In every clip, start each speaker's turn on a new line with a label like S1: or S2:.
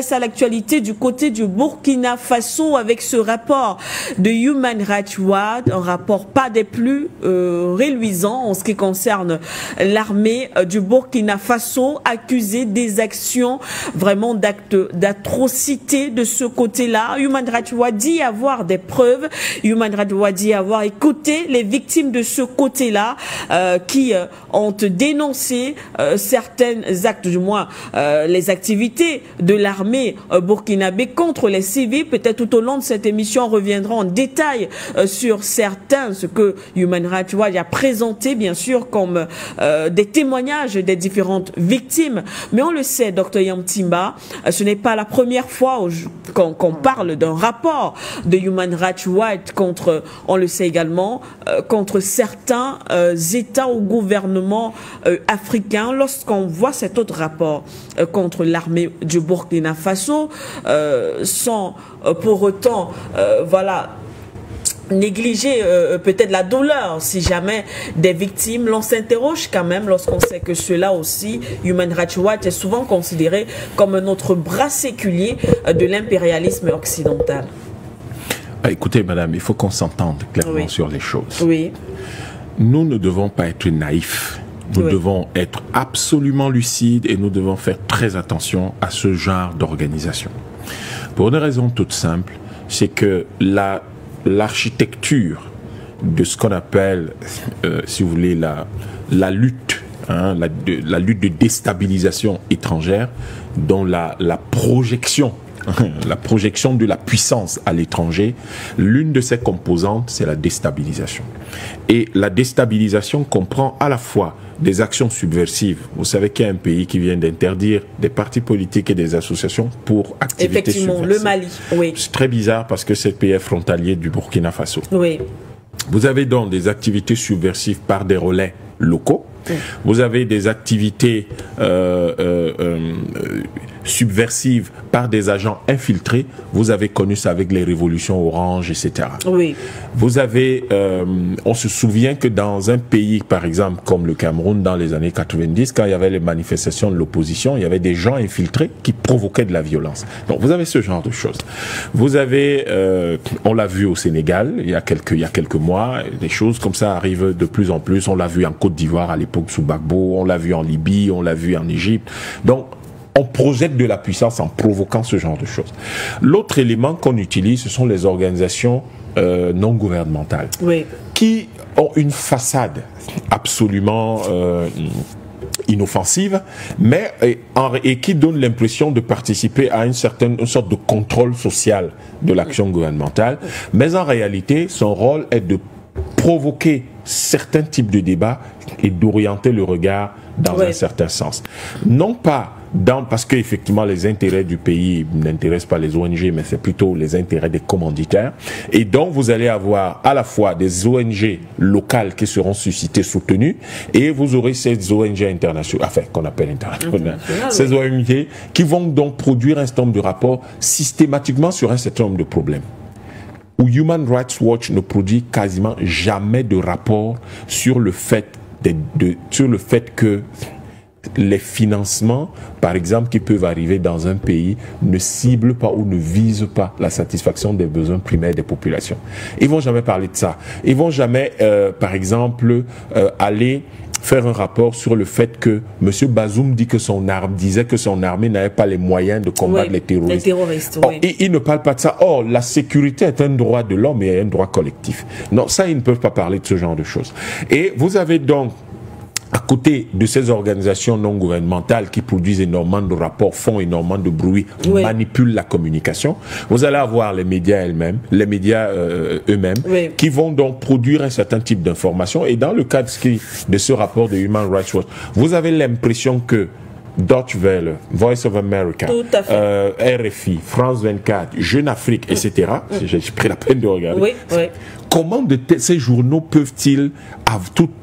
S1: s'intéresse à l'actualité du côté du Burkina Faso avec ce rapport de Human Rights Watch, un rapport pas des plus reluisants en ce qui concerne l'armée du Burkina Faso, accusée des actions vraiment d'actes d'atrocité de ce côté-là. Human Rights Watch dit avoir des preuves. Human Rights Watch dit avoir écouté les victimes de ce côté-là qui ont dénoncé certains actes, du moins les activités de l'armée burkinabé contre les civils. Peut-être tout au long de cette émission, on reviendra en détail sur certains, ce que Human Rights Watch a présenté, bien sûr, comme des témoignages des différentes victimes. Mais on le sait, Dr Yamtimba, ce n'est pas la première fois qu'on parle d'un rapport de Human Rights Watch contre, on le sait également, contre certains États ou gouvernements africains. Lorsqu'on voit cet autre rapport contre l'armée du Burkina Faso, sans pour autant, voilà, négliger peut-être la douleur si jamais des victimes, l'on s'interroge quand même lorsqu'on sait que cela aussi, Human Rights Watch est souvent considéré comme un autre bras séculier de l'impérialisme occidental.
S2: Écoutez, madame, il faut qu'on s'entende clairement sur les choses.
S1: Oui.
S2: Nous ne devons pas être naïfs. Nous devons être absolument lucides et nous devons faire très attention à ce genre d'organisation. Pour une raison toute simple, c'est que l'architecture de ce qu'on appelle, si vous voulez, la lutte, hein, la lutte de déstabilisation étrangère, dont la projection de la puissance à l'étranger, l'une de ses composantes, c'est la déstabilisation. Et la déstabilisation comprend à la fois des actions subversives. Vous savez qu'il y a un pays qui vient d'interdire des partis politiques et des associations pour activités subversives.
S1: Effectivement, le Mali, oui.
S2: C'est très bizarre parce que c'est le pays frontalier du Burkina Faso.
S1: Oui.
S2: Vous avez donc des activités subversives par des relais locaux. Vous avez des activités subversives par des agents infiltrés. Vous avez connu ça avec les révolutions orange, etc.
S1: Oui.
S2: Vous avez, on se souvient que dans un pays, par exemple, comme le Cameroun, dans les années 90, quand il y avait les manifestations de l'opposition, il y avait des gens infiltrés qui provoquaient de la violence. Donc, vous avez ce genre de choses. Vous avez, on l'a vu au Sénégal, il y a quelques mois, des choses comme ça arrivent de plus en plus. On l'a vu en Côte d'Ivoire à l'époque sous Gbagbo, on l'a vu en Libye, on l'a vu en Égypte. Donc, on projette de la puissance en provoquant ce genre de choses. L'autre élément qu'on utilise, ce sont les organisations non gouvernementales, qui ont une façade absolument inoffensive, mais et qui donnent l'impression de participer à une sorte de contrôle social de l'action gouvernementale. Mais en réalité, son rôle est de provoquer certains types de débats et d'orienter le regard dans un certain sens. Non pas parce qu'effectivement les intérêts du pays n'intéressent pas les ONG, mais c'est plutôt les intérêts des commanditaires. Et donc vous allez avoir à la fois des ONG locales qui seront suscitées, soutenues, et vous aurez ces ONG internationales, enfin qu'on appelle internationales, ces ONG qui vont donc produire un certain nombre de rapports systématiquement sur un certain nombre de problèmes. Où Human Rights Watch ne produit quasiment jamais de rapport sur le fait que les financements, par exemple, qui peuvent arriver dans un pays, ne ciblent pas ou ne visent pas la satisfaction des besoins primaires des populations. Ils vont jamais parler de ça. Ils vont jamais, par exemple, aller faire un rapport sur le fait que M. Bazoum disait que son armée n'avait pas les moyens de combattre les terroristes. Or, il ne parle pas de ça. Or, la sécurité est un droit de l'homme et un droit collectif. Non, ça, ils ne peuvent pas parler de ce genre de choses. Et vous avez donc, à côté de ces organisations non gouvernementales qui produisent énormément de rapports, font énormément de bruit, manipulent la communication, vous allez avoir les médias eux-mêmes, qui vont donc produire un certain type d'informations. Et dans le cadre de ce rapport de Human Rights Watch, vous avez l'impression que Deutsche Welle, Voice of America, RFI, France 24, Jeune Afrique, etc. J'ai pris la peine de regarder. Comment ces journaux peuvent-ils,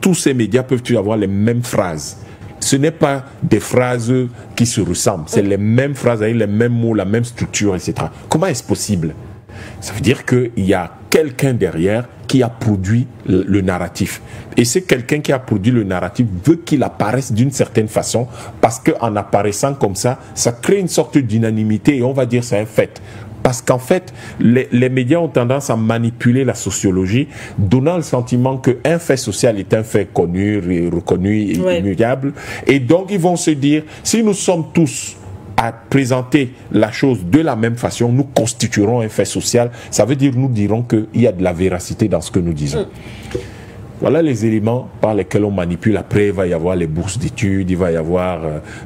S2: tous ces médias peuvent-ils avoir les mêmes phrases? Ce n'est pas des phrases qui se ressemblent, c'est les mêmes phrases avec les mêmes mots, la même structure, etc. Comment est-ce possible? Ça veut dire qu'il y a quelqu'un derrière qui a produit le narratif. Et c'est quelqu'un qui a produit le narratif veut qu'il apparaisse d'une certaine façon, parce qu'en apparaissant comme ça crée une sorte d'unanimité et on va dire c'est un fait. Parce qu'en fait, les médias ont tendance à manipuler la sociologie, donnant le sentiment qu'un fait social est un fait connu, reconnu et immuable. Et donc, ils vont se dire, si nous sommes tous à présenter la chose de la même façon, nous constituerons un fait social. Ça veut dire, nous dirons qu'il y a de la véracité dans ce que nous disons. Voilà les éléments par lesquels on manipule. Après, il va y avoir les bourses d'études, il va y avoir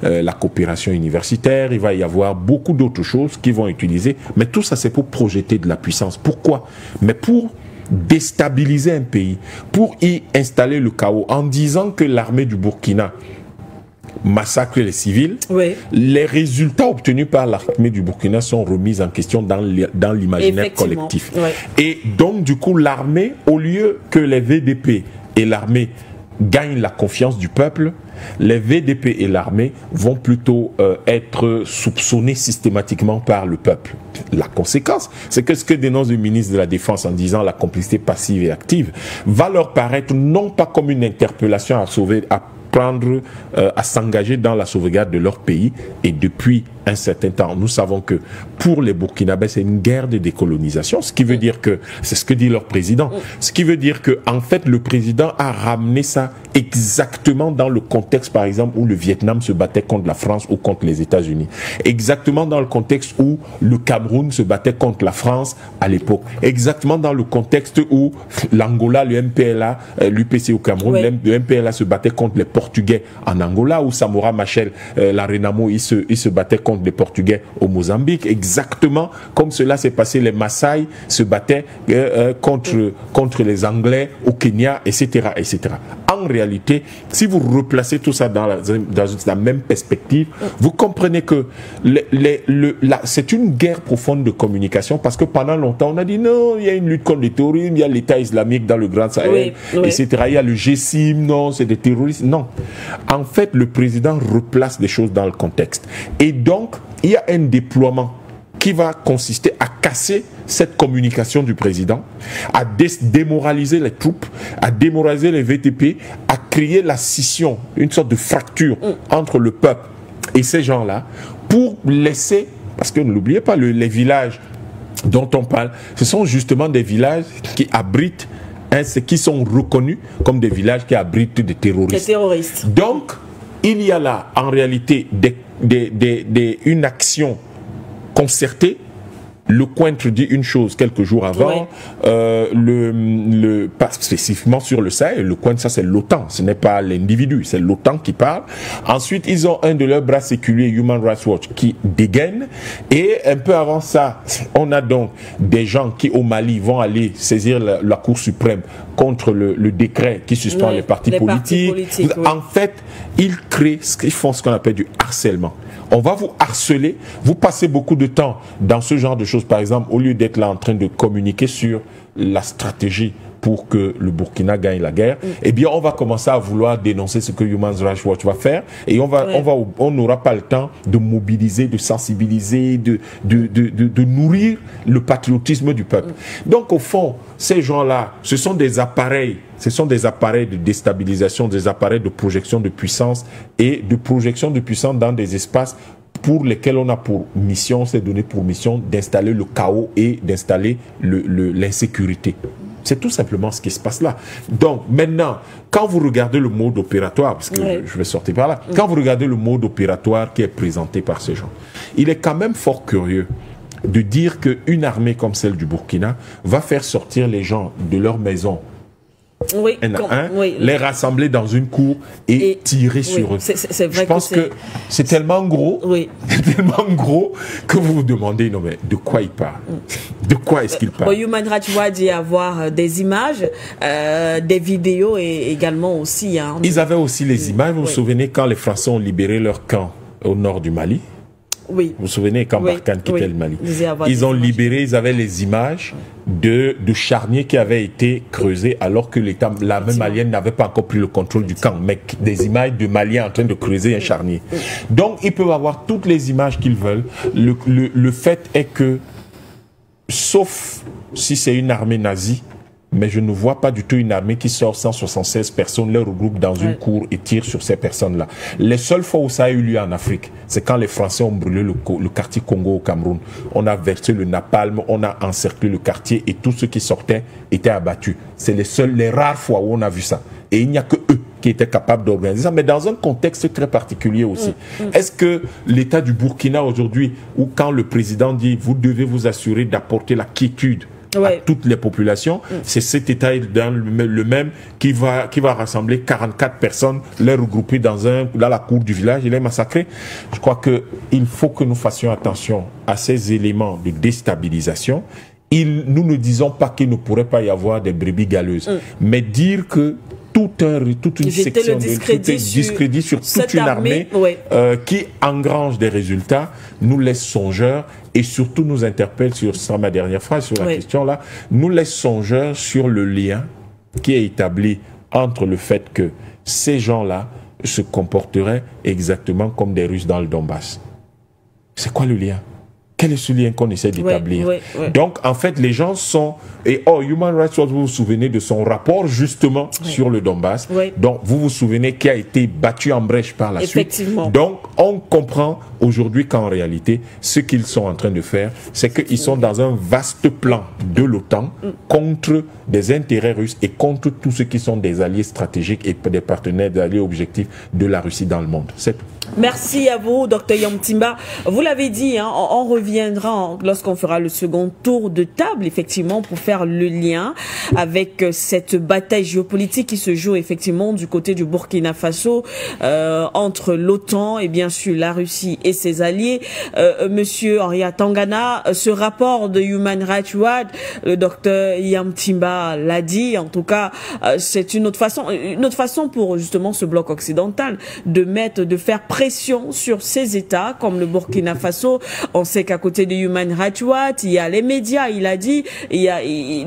S2: la coopération universitaire, il va y avoir beaucoup d'autres choses qui vont utiliser. Mais tout ça, c'est pour projeter de la puissance. Pourquoi? Mais pour déstabiliser un pays, pour y installer le chaos, en disant que l'armée du Burkina massacre les civils, les résultats obtenus par l'armée du Burkina sont remis en question dans l'imaginaire collectif. Et donc, du coup, l'armée, au lieu que les VDP et l'armée gagnent la confiance du peuple, les VDP et l'armée vont plutôt être soupçonnés systématiquement par le peuple. La conséquence, c'est que ce que dénonce le ministre de la Défense en disant la complicité passive et active va leur paraître non pas comme une interpellation à s'engager dans la sauvegarde de leur pays. Et depuis un certain temps, nous savons que pour les Burkinabés, c'est une guerre de décolonisation, ce qui veut dire que, c'est ce que dit leur président, ce qui veut dire que en fait le président a ramené ça exactement dans le contexte, par exemple, où le Vietnam se battait contre la France ou contre les États-Unis, exactement dans le contexte où le Cameroun se battait contre la France à l'époque, exactement dans le contexte où l'Angola, le MPLA, l'UPC au Cameroun, le MPLA se battait contre les Portugais en Angola, où Samora Machel, la Renamo, il se battait contre les Portugais au Mozambique, exactement comme cela s'est passé, les Maasai se battaient contre les Anglais au Kenya, etc., etc. En réalité, si vous replacez tout ça dans la même perspective, vous comprenez que c'est une guerre profonde de communication, parce que pendant longtemps, on a dit non, il y a une lutte contre le terrorisme, il y a l'État islamique dans le Grand Sahel, etc. Il y a le G6, non, c'est des terroristes. Non. En fait, le président replace des choses dans le contexte. Et donc, il y a un déploiement qui va consister à casser cette communication du président, à démoraliser les troupes, à démoraliser les VTP, à créer la scission, une sorte de fracture entre le peuple et ces gens-là, pour laisser, parce que n'oubliez pas, les villages dont on parle, ce sont justement des villages qui abritent, qui sont reconnus comme des villages qui abritent des terroristes. Donc, il y a là, en réalité, une action concertée. Le Cointre dit une chose quelques jours avant, pas spécifiquement sur le Sahel. Le Cointre, ça c'est l'OTAN, ce n'est pas l'individu, c'est l'OTAN qui parle. Ensuite, ils ont un de leurs bras séculiers, Human Rights Watch, qui dégaine. Et un peu avant ça, on a donc des gens qui au Mali vont aller saisir la Cour suprême contre le décret qui suspend les partis politiques. En fait, ils font ce qu'on appelle du harcèlement. On va vous harceler, vous passez beaucoup de temps dans ce genre de choses, par exemple, au lieu d'être là en train de communiquer sur la stratégie pour que le Burkina gagne la guerre, eh bien, on va commencer à vouloir dénoncer ce que Human Rights Watch va faire, et on n'aura pas le temps de mobiliser, de sensibiliser, de nourrir le patriotisme du peuple. Donc, au fond, ces gens-là, ce sont des appareils de déstabilisation, des appareils de projection de puissance et de projection de puissance dans des espaces pour lesquels on a pour mission, c'est donné pour mission d'installer le chaos et d'installer l'insécurité. C'est tout simplement ce qui se passe là. Donc maintenant, quand vous regardez le mode opératoire, parce que je vais sortir par là, quand vous regardez le mode opératoire qui est présenté par ces gens, il est quand même fort curieux de dire qu'une armée comme celle du Burkina va faire sortir les gens de leur maison, les rassembler dans une cour et tirer sur eux.
S1: C'est vrai.
S2: Je pense que c'est tellement gros, tellement gros que vous vous demandez, non mais de quoi il parle? De quoi est-ce qu'il parle?
S1: Human Rights Watch dit avoir des images, des vidéos et également aussi.
S2: Ils avaient aussi les images. Vous vous souvenez quand les Français ont libéré leur camp au nord du Mali? Vous vous souvenez quand Barkhane quittait le Mali? Ils ont libéré, ils avaient les images de charniers qui avaient été creusés alors que l'armée malienne n'avait pas encore pris le contrôle du camp, mais des images de Maliens en train de creuser un charnier. Donc ils peuvent avoir toutes les images qu'ils veulent. Le fait est que sauf si c'est une armée nazie, mais je ne vois pas du tout une armée qui sort 176 personnes, les regroupe dans une cour et tire sur ces personnes-là. Les seules fois où ça a eu lieu en Afrique, c'est quand les Français ont brûlé le quartier Congo au Cameroun. On a versé le napalm, on a encerclé le quartier et tous ceux qui sortaient étaient abattus. C'est les rares fois où on a vu ça. Et il n'y a que eux qui étaient capables d'organiser ça, mais dans un contexte très particulier aussi. Est-ce que l'État du Burkina aujourd'hui, où quand le président dit « vous devez vous assurer d'apporter la quiétude », à toutes les populations, c'est cet État dans le même qui va rassembler 44 personnes, les regrouper dans la cour du village et les massacrer. Je crois que il faut que nous fassions attention à ces éléments de déstabilisation. Nous ne disons pas qu'il ne pourrait pas y avoir des brebis galeuses, mais dire que toute une section de discrédit sur toute une armée qui engrange des résultats nous laisse songeurs et surtout nous interpelle sur ça, ma dernière phrase sur la question là, nous laisse songeurs sur le lien qui est établi entre le fait que ces gens-là se comporteraient exactement comme des Russes dans le Donbass. C'est quoi le lien? Quel est ce lien qu'on essaie d'établir? Donc, en fait, les gens sont... Et Human Rights Watch, vous vous souvenez de son rapport, justement, sur le Donbass. Donc, vous vous souvenez qu'il a été battu en brèche par la suite. Donc, on comprend aujourd'hui qu'en réalité, ce qu'ils sont en train de faire, c'est qu'ils sont dans un vaste plan de l'OTAN contre des intérêts russes et contre tous ceux qui sont des alliés stratégiques et des partenaires, des alliés objectifs de la Russie dans le monde. C'est tout.
S1: Merci à vous, Dr Yamtimba. Vous l'avez dit, hein, on reviendra lorsqu'on fera le second tour de table, effectivement, pour faire le lien avec cette bataille géopolitique qui se joue effectivement du côté du Burkina Faso entre l'OTAN et bien sûr la Russie et ses alliés. Monsieur Henriat Tangana, ce rapport de Human Rights Watch, le Dr Yamtimba l'a dit, en tout cas, c'est une autre façon pour justement ce bloc occidental de faire pression sur ces États comme le Burkina Faso. On sait qu'à côté de Human Rights Watch, il y a les médias, il a dit, il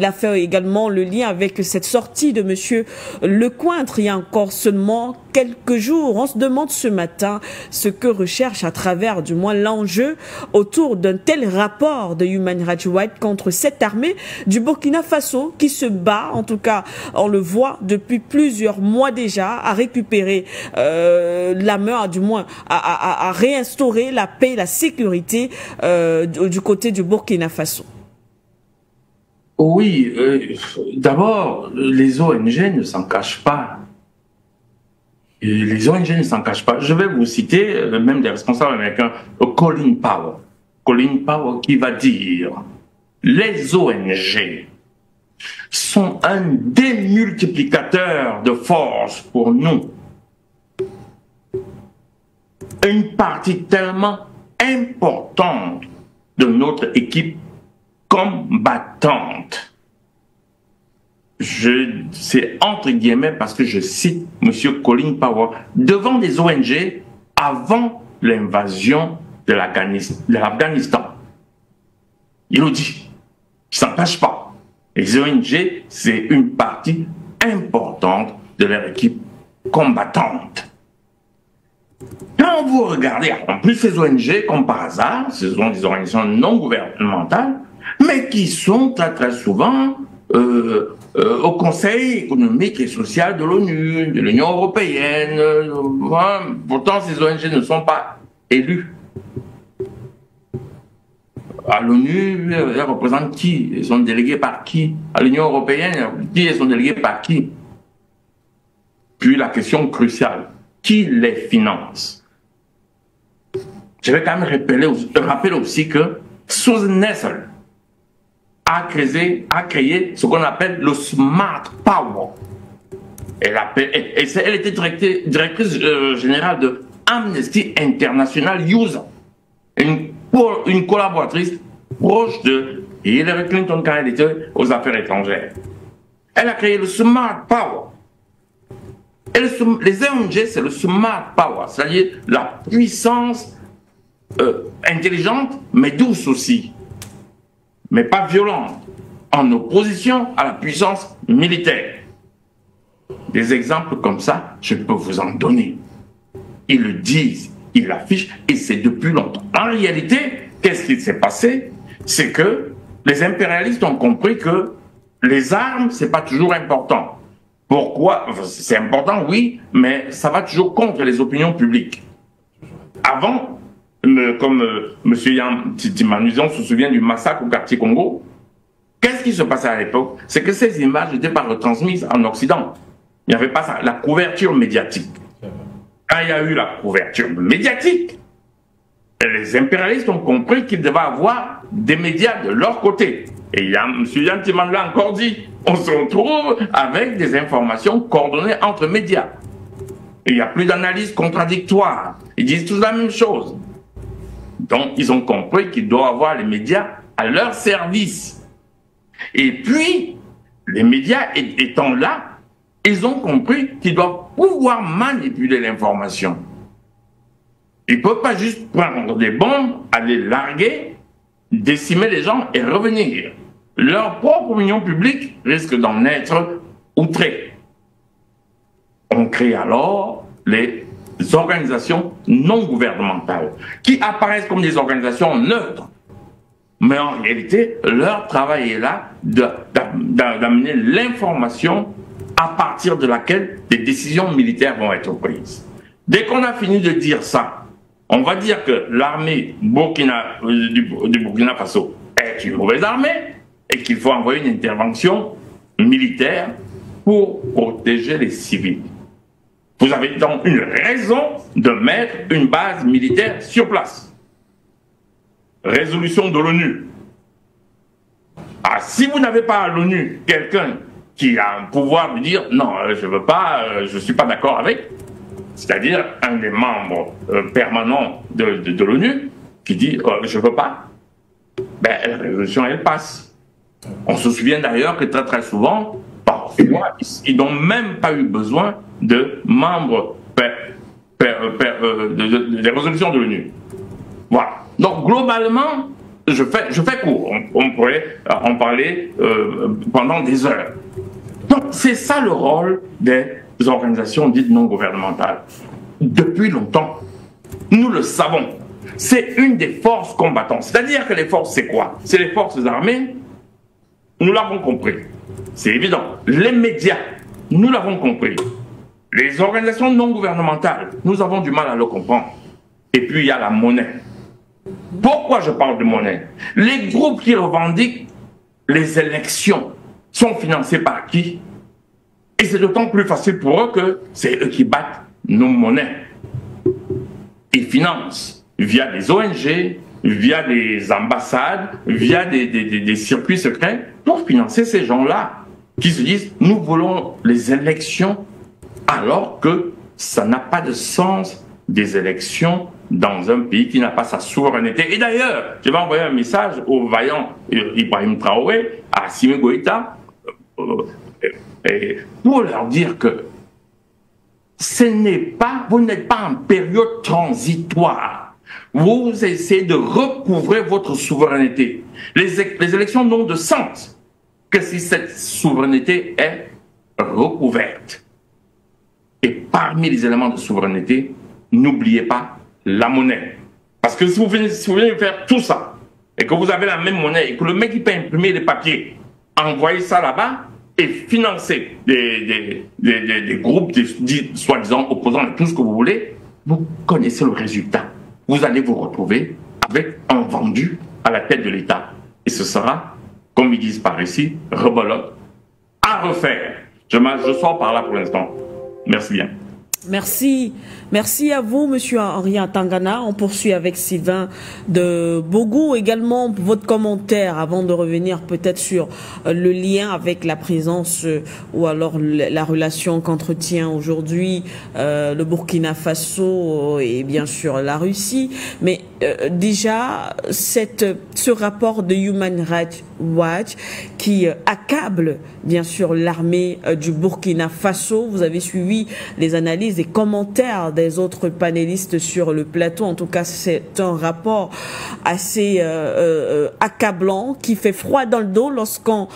S1: a fait également le lien avec cette sortie de monsieur Lecointre il y a encore seulement quelques jours. On se demande ce matin ce que recherche à travers du moins l'enjeu autour d'un tel rapport de Human Rights Watch contre cette armée du Burkina Faso qui se bat, en tout cas on le voit depuis plusieurs mois déjà, à récupérer la main, du moins à réinstaurer la paix, la sécurité du côté du Burkina Faso.
S3: Oui, d'abord, les ONG ne s'en cachent pas. Les ONG ne s'en cachent pas. Je vais vous citer même des responsables américains, Colin Powell. Colin Powell qui va dire « Les ONG sont un démultiplicateur de force pour nous. Une partie tellement importante de notre équipe combattante. » C'est entre guillemets parce que je cite M. Colin Powell devant des ONG avant l'invasion de l'Afghanistan. Il nous dit, il ne s'en cache pas. Les ONG, c'est une partie importante de leur équipe combattante. Quand vous regardez, en plus ces ONG, comme par hasard, ce sont des organisations non gouvernementales, mais qui sont très souvent au Conseil économique et social de l'ONU, de l'Union européenne. Pourtant, ces ONG ne sont pas élues. À l'ONU, elles représentent qui? Elles sont déléguées par qui? À l'Union européenne, elles sont déléguées par qui? Puis la question cruciale, qui les finance? Je vais quand même rappeler aussi que Susan Nessel a créé ce qu'on appelle le Smart Power. Elle était directrice générale de Amnesty International USA, une collaboratrice proche de Hillary Clinton quand elle était aux affaires étrangères. Elle a créé le Smart Power. Et les ONG, c'est le Smart Power, c'est-à-dire la puissance intelligente, mais douce aussi, mais pas violente, en opposition à la puissance militaire. Des exemples comme ça, je peux vous en donner. Ils le disent, ils l'affichent, et c'est depuis longtemps. En réalité, qu'est-ce qui s'est passé? C'est que Les impérialistes ont compris que les armes, c'est pas toujours important. Pourquoi? C'est important, oui, mais ça va toujours contre les opinions publiques. Avant, comme M. Yan Timanuzan se souvient du massacre au quartier Congo, qu'est-ce qui se passait à l'époque? C'est que ces images n'étaient pas retransmises en Occident. Il n'y avait pas ça, la couverture médiatique. Quand il y a eu la couverture médiatique, les impérialistes ont compris qu'ils devaient avoir des médias de leur côté. Et M. Yan Timan l'a encore dit, on se retrouve avec des informations coordonnées entre médias. Il n'y a plus d'analyse contradictoire. Ils disent tous la même chose. Donc, ils ont compris qu'ils doivent avoir les médias à leur service. Et puis, les médias étant là, ils ont compris qu'ils doivent pouvoir manipuler l'information. Ils ne peuvent pas juste prendre des bombes, aller larguer, décimer les gens et revenir. Leur propre opinion publique risque d'en être outrée. On crée alors les organisations non gouvernementales qui apparaissent comme des organisations neutres. Mais en réalité, leur travail est là d'amener l'information à partir de laquelle des décisions militaires vont être prises. Dès qu'on a fini de dire ça, on va dire que l'armée du Burkina Faso est une mauvaise armée et qu'il faut envoyer une intervention militaire pour protéger les civils. Vous avez donc une raison de mettre une base militaire sur place. Résolution de l'ONU. Ah, si vous n'avez pas à l'ONU quelqu'un qui a un pouvoir de dire non, je veux pas, je suis pas d'accord avec, c'est-à-dire un des membres permanents de l'ONU qui dit je veux pas, ben la résolution elle passe. On se souvient d'ailleurs que très souvent, parfois, ils n'ont même pas eu besoin de membres des résolutions de l'ONU. Voilà. Donc globalement, je fais court. On pourrait en parler pendant des heures. Donc c'est ça le rôle des organisations dites non gouvernementales. Depuis longtemps, nous le savons. C'est une des forces combattantes. C'est-à-dire que les forces, c'est quoi? C'est les forces armées. Nous l'avons compris. C'est évident. Les médias, nous l'avons compris. Les organisations non gouvernementales, nous avons du mal à le comprendre. Et puis il y a la monnaie. Pourquoi je parle de monnaie? Les groupes qui revendiquent les élections sont financés par qui? Et c'est d'autant plus facile pour eux que c'est eux qui battent nos monnaies. Ils financent via des ONG, via des ambassades, via des circuits secrets pour financer ces gens-là qui se disent nous voulons les élections alors que ça n'a pas de sens des élections dans un pays qui n'a pas sa souveraineté. Et d'ailleurs, je vais envoyer un message au vaillant Ibrahim Traoré, à Assimi Goïta, pour leur dire que vous n'êtes pas en période transitoire. Vous essayez de recouvrer votre souveraineté. Les élections n'ont de sens que si cette souveraineté est recouverte. Et parmi les éléments de souveraineté, n'oubliez pas la monnaie. Parce que si vous venez faire tout ça, et que vous avez la même monnaie, et que le mec il peut imprimer les papiers, envoyer ça là-bas, et financer des groupes soi-disant opposants et tout ce que vous voulez, vous connaissez le résultat. Vous allez vous retrouver avec un vendu à la tête de l'État. Et ce sera, comme ils disent par ici, rebelote à refaire. Je sors par là pour l'instant. Merci bien.
S1: Merci. Merci à vous, Monsieur Henri Atangana. On poursuit avec Sylvain de Bogou. Également, votre commentaire avant de revenir peut-être sur le lien avec la présence ou alors la relation qu'entretient aujourd'hui le Burkina Faso et bien sûr la Russie. Mais déjà, ce rapport de Human Rights Watch qui accable bien sûr l'armée du Burkina Faso. Vous avez suivi les analyses et commentaires des autres panélistes sur le plateau. En tout cas, c'est un rapport assez accablant qui fait froid dans le dos lorsqu'on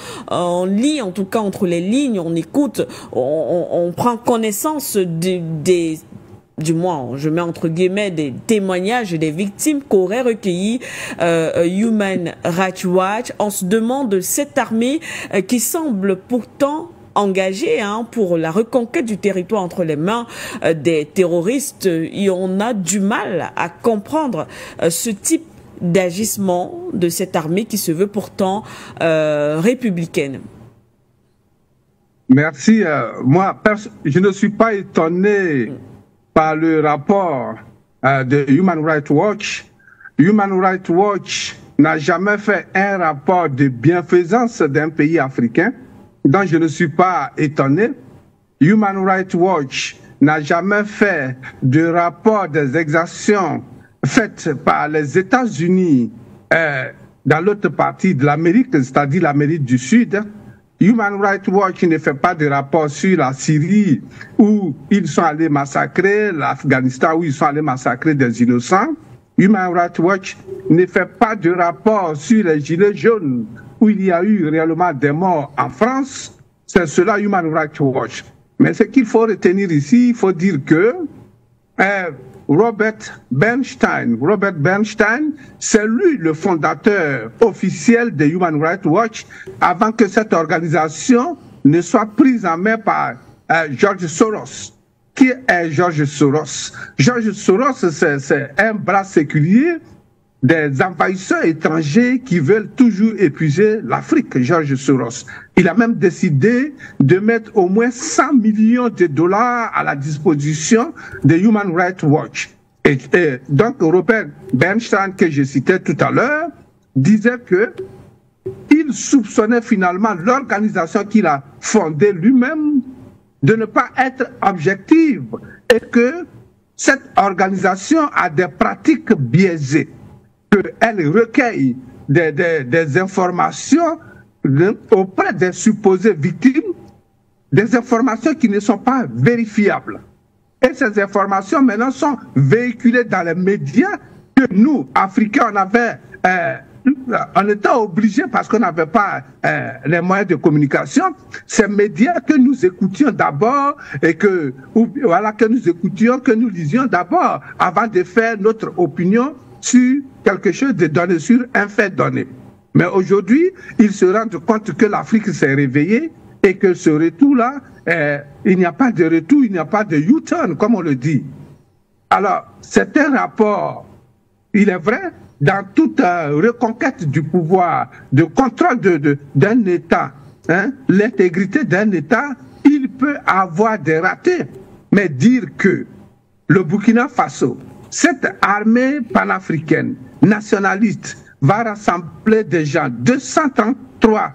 S1: lit, en tout cas entre les lignes, on écoute, on prend connaissance des du moins, je mets entre guillemets des témoignages des victimes qu'aurait recueilli Human Rights Watch. On se demande de cette armée qui semble pourtant engagée pour la reconquête du territoire entre les mains des terroristes. Et on a du mal à comprendre ce type d'agissement de cette armée qui se veut pourtant républicaine.
S4: Merci. Moi, je ne suis pas étonné par le rapport de Human Rights Watch. Human Rights Watch n'a jamais fait un rapport de bienfaisance d'un pays africain, donc je ne suis pas étonné. Human Rights Watch n'a jamais fait de rapport des exactions faites par les États-Unis dans l'autre partie de l'Amérique, c'est-à-dire l'Amérique du Sud. Human Rights Watch ne fait pas de rapport sur la Syrie où ils sont allés massacrer, l'Afghanistan où ils sont allés massacrer des innocents. Human Rights Watch ne fait pas de rapport sur les gilets jaunes où il y a eu réellement des morts en France. C'est cela Human Rights Watch. Mais ce qu'il faut retenir ici, il faut dire que Robert Bernstein, c'est lui le fondateur officiel de Human Rights Watch avant que cette organisation ne soit prise en main par George Soros. Qui est George Soros? George Soros, c'est un bras séculier des envahisseurs étrangers qui veulent toujours épuiser l'Afrique, George Soros. Il a même décidé de mettre au moins 100 millions de dollars à la disposition de Human Rights Watch. Et donc, Robert Bernstein, que je citais tout à l'heure, disait que il soupçonnait finalement l'organisation qu'il a fondée lui-même de ne pas être objective et que cette organisation a des pratiques biaisées, qu'elle recueille des informations auprès des supposées victimes, des informations qui ne sont pas vérifiables. Et ces informations maintenant sont véhiculées dans les médias que nous, Africains, on était obligés parce qu'on n'avait pas les moyens de communication. Ces médias que nous écoutions d'abord et que nous lisions d'abord avant de faire notre opinion sur quelque chose de donné, sur un fait donné. Mais aujourd'hui, ils se rendent compte que l'Afrique s'est réveillée et que ce retour-là, il n'y a pas de retour, il n'y a pas de U-turn, comme on le dit. Alors, c'est un rapport, il est vrai, dans toute reconquête du pouvoir, de contrôle d'un État, l'intégrité d'un État, il peut avoir des ratés. Mais dire que le Burkina Faso, cette armée panafricaine, nationaliste, va rassembler des gens, 233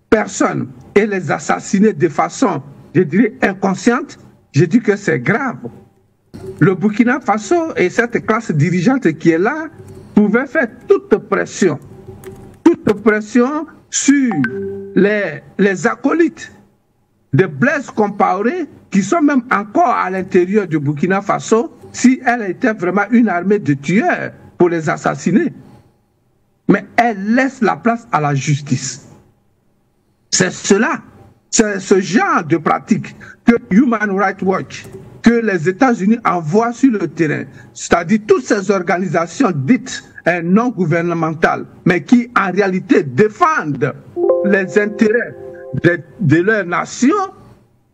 S4: personnes, et les assassiner de façon, je dirais, inconsciente, je dis que c'est grave. Le Burkina Faso et cette classe dirigeante qui est là pouvaient faire toute pression sur les acolytes de Blaise Compaoré qui sont même encore à l'intérieur du Burkina Faso si elle était vraiment une armée de tueurs pour les assassiner. Mais elle laisse la place à la justice. C'est cela, c'est ce genre de pratique que Human Rights Watch, que les États-Unis envoient sur le terrain, c'est-à-dire toutes ces organisations dites non gouvernementales, mais qui en réalité défendent les intérêts de leur nation,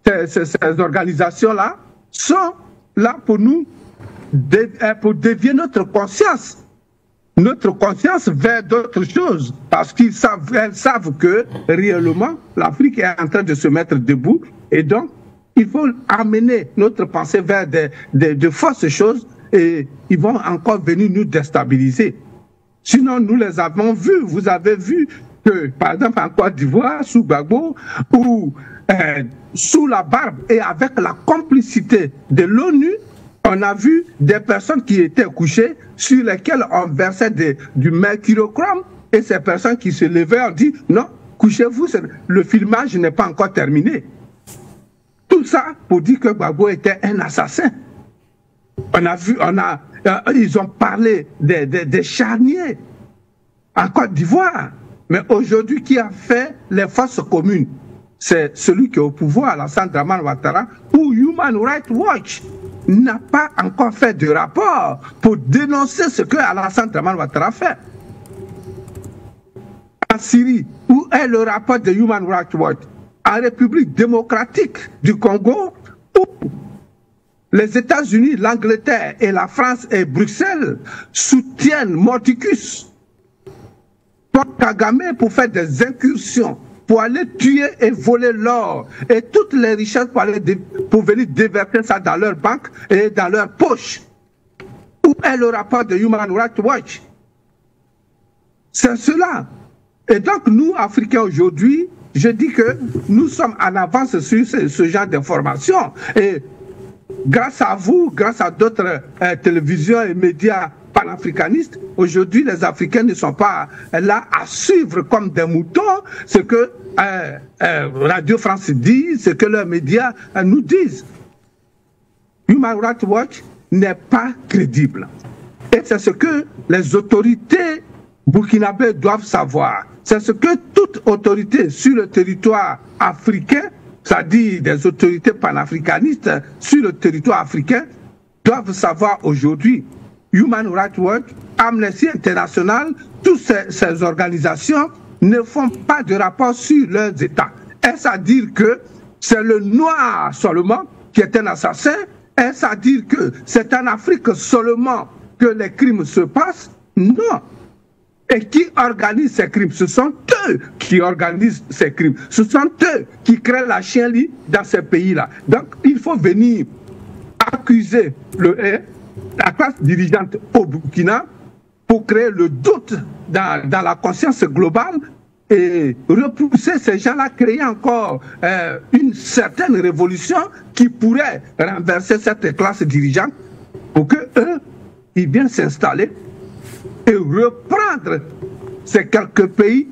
S4: ces organisations-là sont là pour nous, pour dévier notre conscience vers d'autres choses, parce elles savent que réellement l'Afrique est en train de se mettre debout, et donc il faut amener notre pensée vers de fausses choses, et ils vont encore venir nous déstabiliser. Sinon, nous les avons vus. Vous avez vu que, par exemple, en Côte d'Ivoire, sous Gbagbo, ou sous la barbe et avec la complicité de l'ONU, on a vu des personnes qui étaient couchées sur lesquelles on versait du mercurochrome, et ces personnes qui se levaient ont dit non, couchez-vous, le filmage n'est pas encore terminé. Tout ça pour dire que Gbagbo était un assassin. Ils ont parlé des charniers en Côte d'Ivoire. Mais aujourd'hui, qui a fait les forces communes? C'est celui qui est au pouvoir, Alassane Dramane Ouattara, ou Human Rights Watch. n'a pas encore fait de rapport pour dénoncer ce que Alassane Dramane Ouattara fait. En Syrie, où est le rapport de Human Rights Watch? En République démocratique du Congo, où les États-Unis, l'Angleterre et la France et Bruxelles soutiennent Mordicus, Paul Kagame, pour faire des incursions, pour aller tuer et voler l'or et toutes les richesses pour venir déverser ça dans leur banque et dans leur poche. Où est le rapport de Human Rights Watch? C'est cela. Et donc nous, Africains, aujourd'hui, je dis que nous sommes en avance sur ce genre d'informations. Et grâce à vous, grâce à d'autres télévisions et médias panafricanistes, aujourd'hui, les Africains ne sont pas là à suivre comme des moutons ce que Radio France dit, ce que leurs médias nous disent. Human Rights Watch n'est pas crédible. Et c'est ce que les autorités burkinabés doivent savoir. C'est ce que toute autorité sur le territoire africain, c'est-à-dire des autorités panafricanistes sur le territoire africain, doivent savoir aujourd'hui. Human Rights Watch, Amnesty International, toutes ces organisations ne font pas de rapport sur leurs États. Est-ce à dire que c'est le noir seulement qui est un assassin? Est-ce à dire que c'est en Afrique seulement que les crimes se passent? Non. Et qui organise ces crimes? Ce sont eux qui organisent ces crimes. Ce sont eux qui créent la chienlit dans ces pays-là. Donc, il faut venir accuser la classe dirigeante au Burkina pour créer le doute dans la conscience globale et repousser ces gens-là, créer encore une certaine révolution qui pourrait renverser cette classe dirigeante pour qu'eux, ils viennent s'installer et reprendre ces quelques pays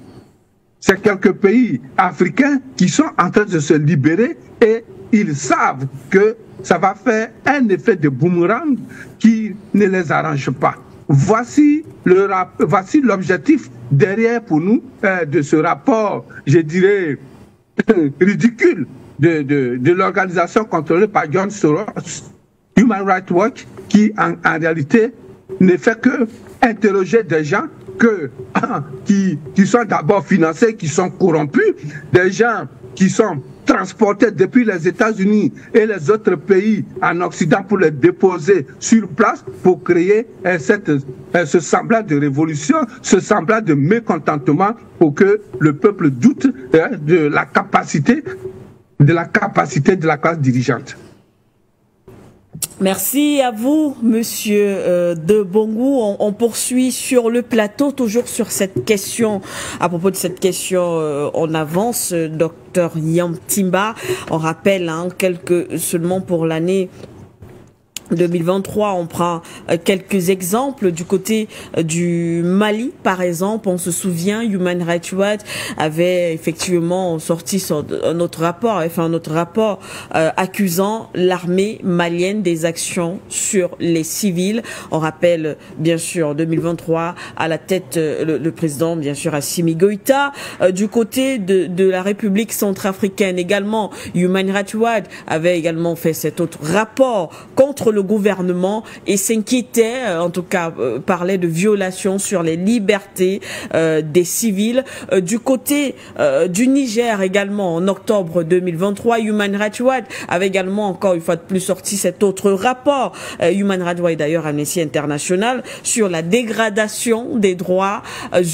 S4: africains qui sont en train de se libérer, et ils savent que ça va faire un effet de boomerang qui ne les arrange pas. Voici l'objectif derrière pour nous de ce rapport, je dirais, ridicule de l'organisation contrôlée par John Soros, Human Rights Watch, qui en réalité ne fait que interroger des gens qui sont d'abord financés, qui sont corrompus, des gens qui sont transportés depuis les États-Unis et les autres pays en Occident pour les déposer sur place pour créer ce semblant de révolution, ce semblant de mécontentement pour que le peuple doute de la capacité de la classe dirigeante.
S1: Merci à vous, monsieur de Bongou. On poursuit sur le plateau, toujours sur cette question. À propos de cette question, on avance, docteur Yamtimba. On rappelle, seulement pour l'année 2023, on prend quelques exemples du côté du Mali, par exemple. On se souvient, Human Rights Watch avait effectivement sorti un autre rapport, accusant l'armée malienne des actions sur les civils. On rappelle, bien sûr, 2023, à la tête le président, bien sûr, Assimi Goïta. Du côté de la République centrafricaine également, Human Rights Watch avait également fait cet autre rapport contre le gouvernement et s'inquiétait, en tout cas parlait de violations sur les libertés des civils. Du côté du Niger également, en octobre 2023, Human Rights Watch avait également encore une fois de plus sorti cet autre rapport, Human Rights Watch d'ailleurs, Amnesty International, sur la dégradation des droits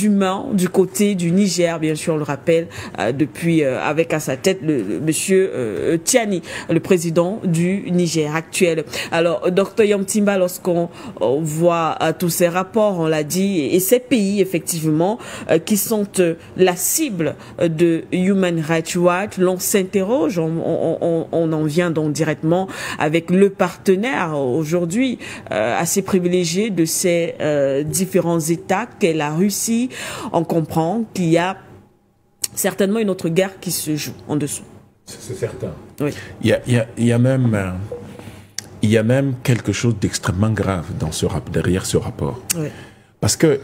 S1: humains du côté du Niger, bien sûr on le rappelle, depuis avec à sa tête le monsieur Tiani, le président du Niger actuel. Alors, Dr Yamtimba, lorsqu'on voit tous ces rapports, on l'a dit, et ces pays, effectivement, qui sont la cible de Human Rights Watch, l'on s'interroge, on en vient donc directement avec le partenaire aujourd'hui assez privilégié de ces différents États qu'est la Russie. On comprend qu'il y a certainement une autre guerre qui se joue en dessous.
S2: C'est certain.
S1: Oui.
S2: Il y a même quelque chose d'extrêmement grave derrière ce rapport.
S1: Oui.
S2: Parce que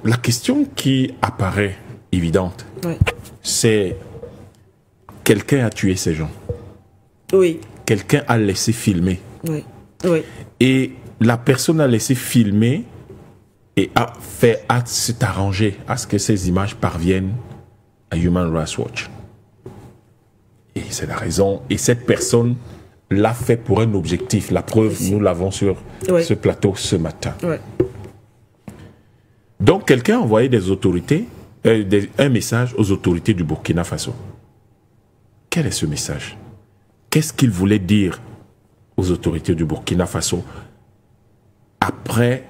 S2: la question qui apparaît évidente,
S1: oui,
S2: c'est quelqu'un a tué ces gens.
S1: Oui.
S2: quelqu'un a laissé filmer.
S1: Oui. Oui.
S2: Et la personne a laissé filmer et s'est arrangé à ce que ces images parviennent à Human Rights Watch. Et c'est la raison. Et cette personne l'a fait pour un objectif. La preuve, nous l'avons sur ce plateau ce matin. Oui. Donc, quelqu'un a envoyé des autorités, un message aux autorités du Burkina Faso. Quel est ce message? Qu'est-ce qu'il voulait dire aux autorités du Burkina Faso après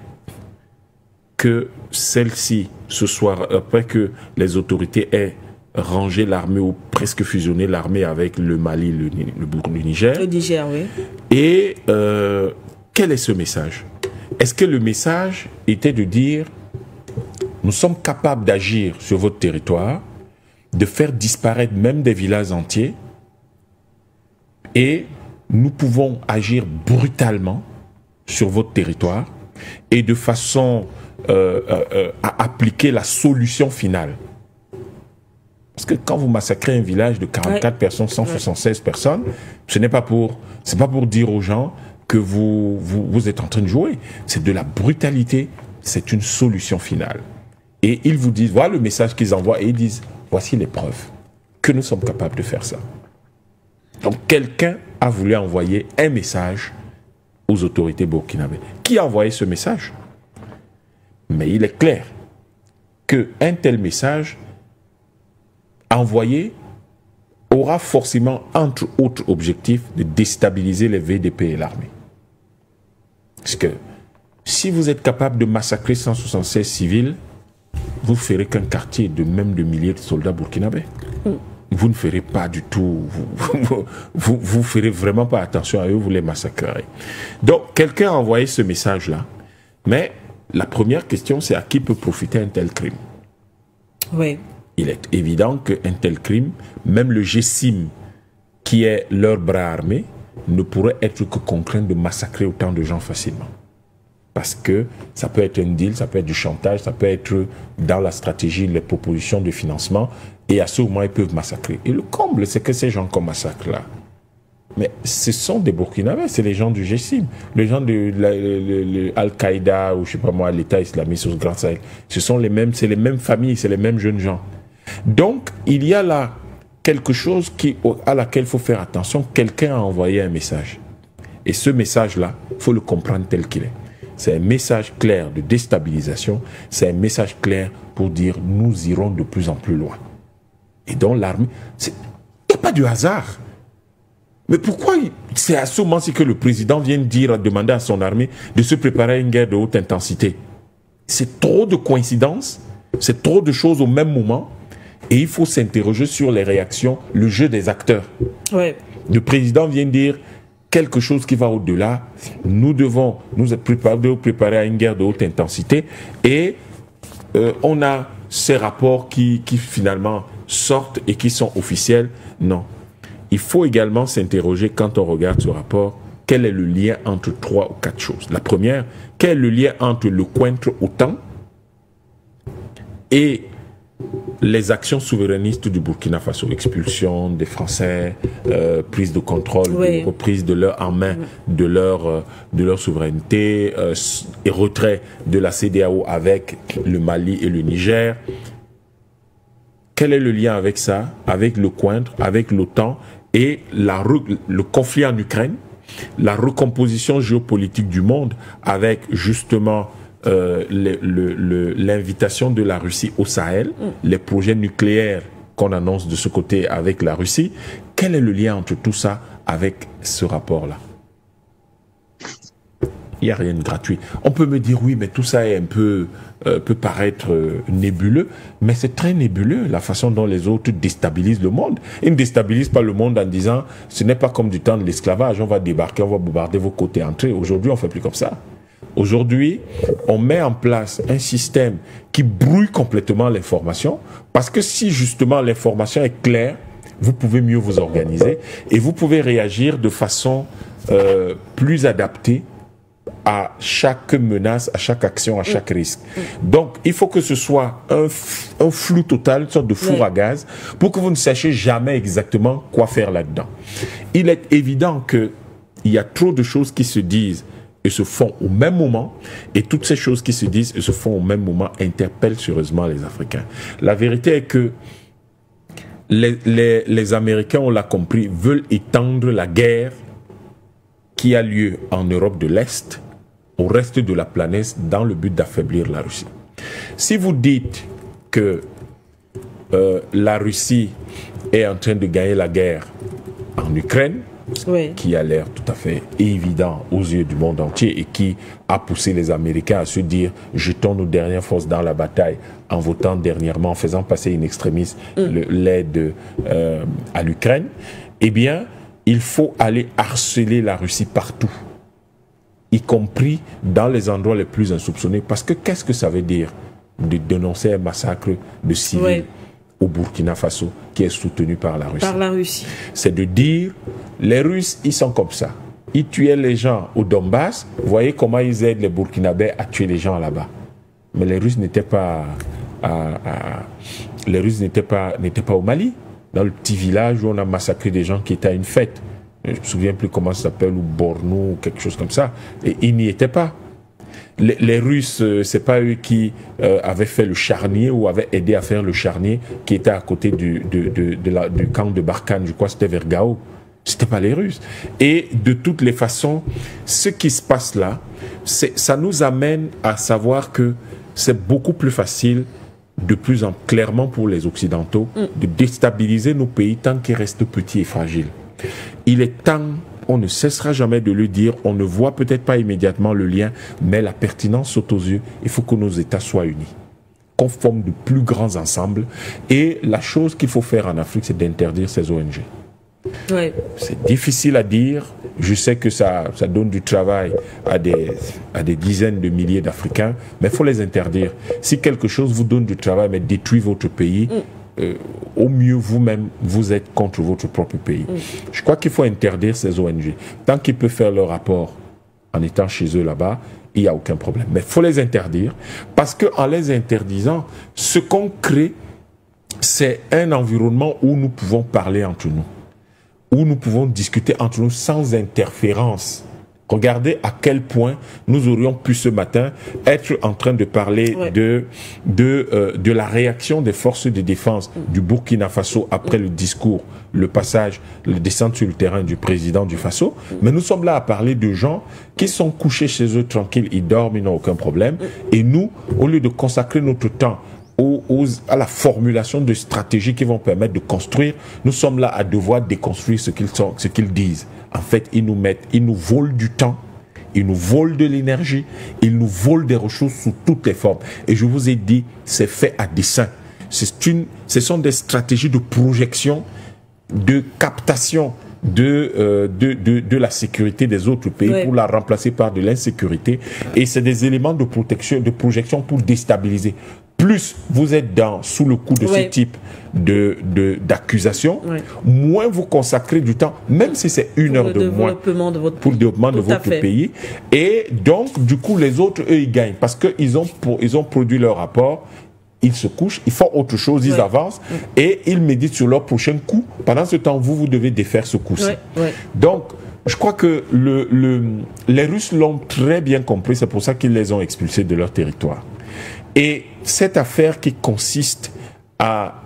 S2: que celle-ci, ce soir, après que les autorités aient rangé l'armée ou presque fusionné l'armée avec le Mali, le Niger.
S1: Le Niger, oui.
S2: Et quel est ce message? Est-ce que le message était de dire nous sommes capables d'agir sur votre territoire, de faire disparaître même des villages entiers, et nous pouvons agir brutalement sur votre territoire et de façon à appliquer la solution finale. Parce que quand vous massacrez un village de 44 personnes, 176 personnes, ce n'est pas pour dire aux gens que vous êtes en train de jouer. C'est de la brutalité, c'est une solution finale. Et ils vous disent, voilà le message qu'ils envoient, et ils disent, voici les preuves que nous sommes capables de faire ça. Donc quelqu'un a voulu envoyer un message aux autorités burkinabées. Qui a envoyé ce message? Mais il est clair qu'un tel message envoyé aura forcément, entre autres objectifs, de déstabiliser les VDP et l'armée. Parce que si vous êtes capable de massacrer 176 civils, vous ne ferez qu'un quartier de même de milliers de soldats burkinabés. Vous ne ferez pas du tout, vous ferez vraiment pas attention à eux, vous les massacrerez. Donc, quelqu'un a envoyé ce message-là, mais la première question, c'est à qui peut profiter un tel crime?
S1: Oui.
S2: Il est évident qu'un tel crime, même le GSIM, qui est leur bras armé, ne pourrait être que contraint de massacrer autant de gens facilement. Parce que ça peut être un deal, ça peut être du chantage, ça peut être dans la stratégie, les propositions de financement, et à ce moment, ils peuvent massacrer. Et le comble, c'est que ces gens qu'on massacre là, mais ce sont des Burkinabés, c'est les gens du GSIM, les gens de Al-Qaïda, ou je sais pas moi, l'État islamique au Grand Sahel. Ce sont les mêmes, c'est les mêmes familles, c'est les mêmes jeunes gens. Donc, il y a là quelque chose à laquelle il faut faire attention. Quelqu'un a envoyé un message. Et ce message-là, il faut le comprendre tel qu'il est. C'est un message clair de déstabilisation. C'est un message clair pour dire nous irons de plus en plus loin. Et donc l'armée, il n'y a pas de hasard. Mais pourquoi c'est à ce moment-ci que le président vient demander à son armée de se préparer à une guerre de haute intensité? C'est trop de coïncidences, c'est trop de choses au même moment. Et il faut s'interroger sur les réactions, le jeu des acteurs.
S1: Ouais.
S2: Le président vient dire quelque chose qui va au-delà. Nous devons nous préparer à une guerre de haute intensité. Et on a ces rapports qui finalement sortent et qui sont officiels. Non. Il faut également s'interroger quand on regarde ce rapport, quel est le lien entre 3 ou 4 choses. La première, quel est le lien entre le cointre OTAN et les actions souverainistes du Burkina Faso, expulsion des Français, prise de contrôle, reprise de leur en main de leur souveraineté, et retrait de la CEDEAO avec le Mali et le Niger. Quel est le lien avec ça, avec le cointre, avec l'OTAN et le conflit en Ukraine, la recomposition géopolitique du monde avec justement l'invitation de la Russie au Sahel, les projets nucléaires qu'on annonce de ce côté avec la Russie? Quel est le lien entre tout ça avec ce rapport-là? Il n'y a rien de gratuit. On peut me dire oui, mais tout ça est peut paraître nébuleux, mais c'est très nébuleux la façon dont les autres déstabilisent le monde. Ils ne déstabilisent pas le monde en disant ce n'est pas comme du temps de l'esclavage, on va débarquer, on va bombarder vos côtés entrées. Aujourd'hui, on ne fait plus comme ça. Aujourd'hui, on met en place un système qui brouille complètement l'information, parce que si justement l'information est claire, vous pouvez mieux vous organiser et vous pouvez réagir de façon plus adaptée à chaque menace, à chaque action, à chaque risque. Donc, il faut que ce soit un flou total, une sorte de four à gaz, pour que vous ne sachiez jamais exactement quoi faire là-dedans. Il est évident qu'il y a trop de choses qui se disent et se font au même moment, et toutes ces choses qui se disent et se font au même moment interpellent sérieusement les Africains. La vérité est que les Américains, on l'a compris, veulent étendre la guerre qui a lieu en Europe de l'Est au reste de la planète dans le but d'affaiblir la Russie. Si vous dites que la Russie est en train de gagner la guerre en Ukraine, qui a l'air tout à fait évident aux yeux du monde entier et qui a poussé les Américains à se dire jetons nos dernières forces dans la bataille en votant dernièrement, en faisant passer in extremis l'aide à l'Ukraine, eh bien, il faut aller harceler la Russie partout, y compris dans les endroits les plus insoupçonnés. Parce que qu'est-ce que ça veut dire de dénoncer un massacre de civils au Burkina Faso qui est soutenu par la Russie?
S1: Par la Russie. C'est
S2: de dire, les Russes, ils sont comme ça. Ils tuaient les gens au Donbass. Vous voyez comment ils aident les Burkinabés à tuer les gens là-bas. Mais les Russes n'étaient pas au Mali, dans le petit village où on a massacré des gens qui étaient à une fête. Je ne me souviens plus comment ça s'appelle, ou Borno, ou quelque chose comme ça. Et ils n'y étaient pas. Les Russes, c'est pas eux qui avaient fait le charnier ou avaient aidé à faire le charnier qui était à côté du camp de Barkhane, je crois que c'était vers Gao. C'était pas les Russes. Et de toutes les façons, ce qui se passe là, ça nous amène à savoir que c'est beaucoup plus facile, de plus en clairement pour les Occidentaux, de déstabiliser nos pays tant qu'ils restent petits et fragiles. Il est temps, on ne cessera jamais de le dire, on ne voit peut-être pas immédiatement le lien, mais la pertinence saute aux yeux. Il faut que nos États soient unis, qu'on forme de plus grands ensembles. Et la chose qu'il faut faire en Afrique, c'est d'interdire ces ONG. C'est difficile à dire. Je sais que ça donne du travail à des dizaines de milliers d'Africains, mais il faut les interdire. Si quelque chose vous donne du travail, mais détruit votre pays, au mieux vous-même, vous êtes contre votre propre pays. Je crois qu'il faut interdire ces ONG. Tant qu'ils peuvent faire leur rapport en étant chez eux là-bas, il n'y a aucun problème. Mais il faut les interdire, parce qu'en les interdisant, ce qu'on crée, c'est un environnement où nous pouvons parler entre nous, où nous pouvons discuter entre nous sans interférence. Regardez à quel point nous aurions pu ce matin être en train de parler de la réaction des forces de défense du Burkina Faso après le discours, le passage, le descente sur le terrain du président du Faso. Mais nous sommes là à parler de gens qui sont couchés chez eux tranquilles, ils dorment, ils n'ont aucun problème. Et nous, au lieu de consacrer notre temps à la formulation de stratégies qui vont permettre de construire, nous sommes là à devoir déconstruire ce qu'ils disent. En fait, ils nous volent du temps, ils nous volent de l'énergie, ils nous volent des ressources sous toutes les formes. Et je vous ai dit, c'est fait à dessein. Ce sont des stratégies de projection, de captation de la sécurité des autres pays pour la remplacer par de l'insécurité. Et c'est des éléments de projection pour déstabiliser. Plus vous êtes sous le coup de ce type d'accusation, moins vous consacrez du temps, même si c'est une heure de moins, pour le développement de votre pays. Et donc, du coup, les autres, eux, ils gagnent parce qu'ils ont produit leur rapport, ils se couchent, ils font autre chose, ils avancent et ils méditent sur leur prochain coup. Pendant ce temps, vous devez défaire ce coup-ci. Donc, je crois que les Russes l'ont très bien compris, c'est pour ça qu'ils les ont expulsés de leur territoire. Et cette affaire qui consiste à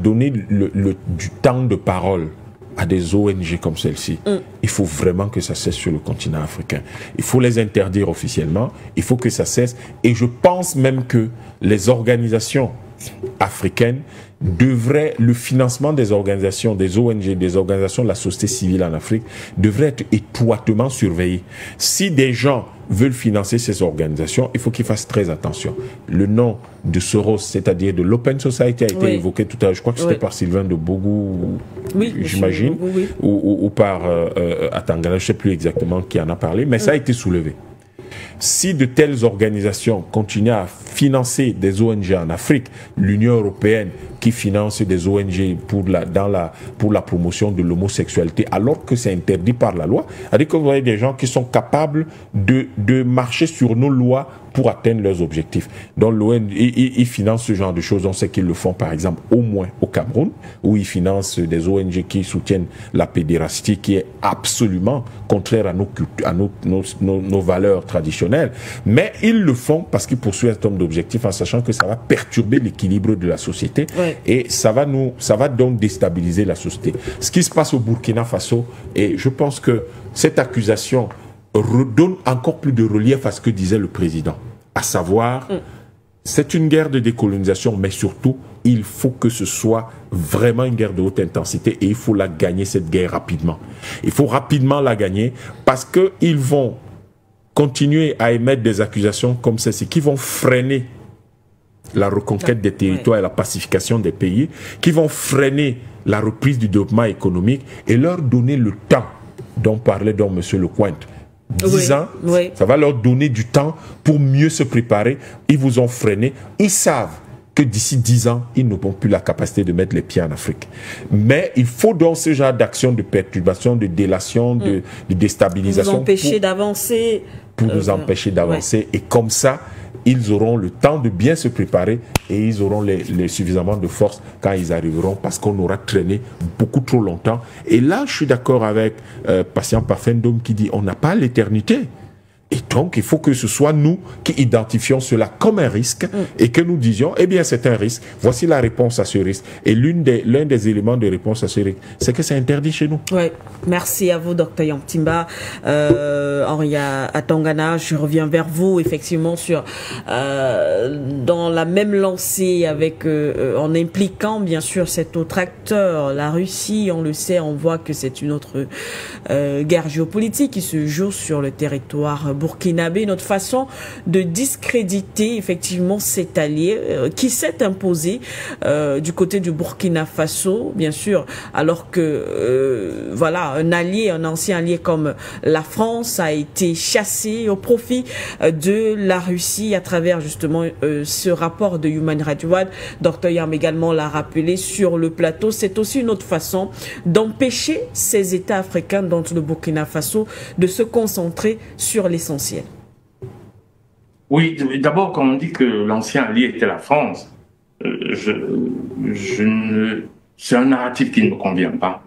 S2: donner du temps de parole à des ONG comme celle-ci, il faut vraiment que ça cesse sur le continent africain. Il faut les interdire officiellement, il faut que ça cesse. Et je pense même que les organisations africaines devraient, le financement des organisations, des ONG, des organisations de la société civile en Afrique, devrait être étroitement surveillé. Si des gens veulent financer ces organisations, il faut qu'ils fassent très attention. Le nom de Soros, c'est-à-dire de l'Open Society, a été évoqué tout à l'heure. Je crois que c'était par Sylvain de Bogou, j'imagine, ou par Atangana, je ne sais plus exactement qui en a parlé, mais ça a été soulevé. Si de telles organisations continuent à financer des ONG en Afrique, l'Union européenne, qui financent des ONG pour la promotion de l'homosexualité, alors que c'est interdit par la loi. C'est-à-dire que vous voyez des gens qui sont capables de marcher sur nos lois pour atteindre leurs objectifs. Donc l'ONG, ils financent ce genre de choses. On sait qu'ils le font par exemple au moins au Cameroun, où ils financent des ONG qui soutiennent la pédérastie, qui est absolument contraire à nos valeurs traditionnelles. Mais ils le font parce qu'ils poursuivent un certain nombre d'objectifs en sachant que ça va perturber l'équilibre de la société et ça va donc déstabiliser la société. Ce qui se passe au Burkina Faso, et je pense que cette accusation redonne encore plus de relief à ce que disait le président, à savoir, c'est une guerre de décolonisation, mais surtout, il faut que ce soit vraiment une guerre de haute intensité et il faut la gagner, cette guerre, rapidement. Il faut rapidement la gagner parce qu'ils vont continuer à émettre des accusations comme celle-ci qui vont freiner la reconquête des territoires et la pacification des pays, qui vont freiner la reprise du développement économique et leur donner le temps dont parlait donc M. Lecointre. 10 ans, ça va leur donner du temps pour mieux se préparer. Ils vous ont freiné. Ils savent que d'ici 10 ans, ils n'auront plus la capacité de mettre les pieds en Afrique. Mais il faut donc ce genre d'action de perturbation, de délation, de déstabilisation.
S1: Pour nous empêcher d'avancer.
S2: Pour nous empêcher d'avancer. Et comme ça, ils auront le temps de bien se préparer et ils auront suffisamment de force quand ils arriveront parce qu'on aura traîné beaucoup trop longtemps. Et là, je suis d'accord avec Patient Parfendum qui dit on n'a pas l'éternité. Et donc, il faut que ce soit nous qui identifions cela comme un risque et que nous disions, eh bien, c'est un risque. Voici la réponse à ce risque. Et l'un des éléments de réponse à ce risque, c'est que c'est interdit chez nous.
S1: Oui, merci à vous, Dr Yantimba. Henri Atangana, je reviens vers vous, effectivement, sur dans la même lancée avec en impliquant, bien sûr, cet autre acteur, la Russie. On le sait, on voit que c'est une autre guerre géopolitique qui se joue sur le territoire burkinabé, notre façon de discréditer effectivement cet allié qui s'est imposé du côté du Burkina Faso, bien sûr, alors que voilà, un ancien allié comme la France a été chassé au profit de la Russie à travers justement ce rapport de Human Rights Watch. Dr Yam également l'a rappelé sur le plateau. C'est aussi une autre façon d'empêcher ces États africains, dont le Burkina Faso, de se concentrer sur l'essentiel.
S3: Oui, d'abord, quand on dit que l'ancien allié était la France, c'est un narratif qui ne me convient pas.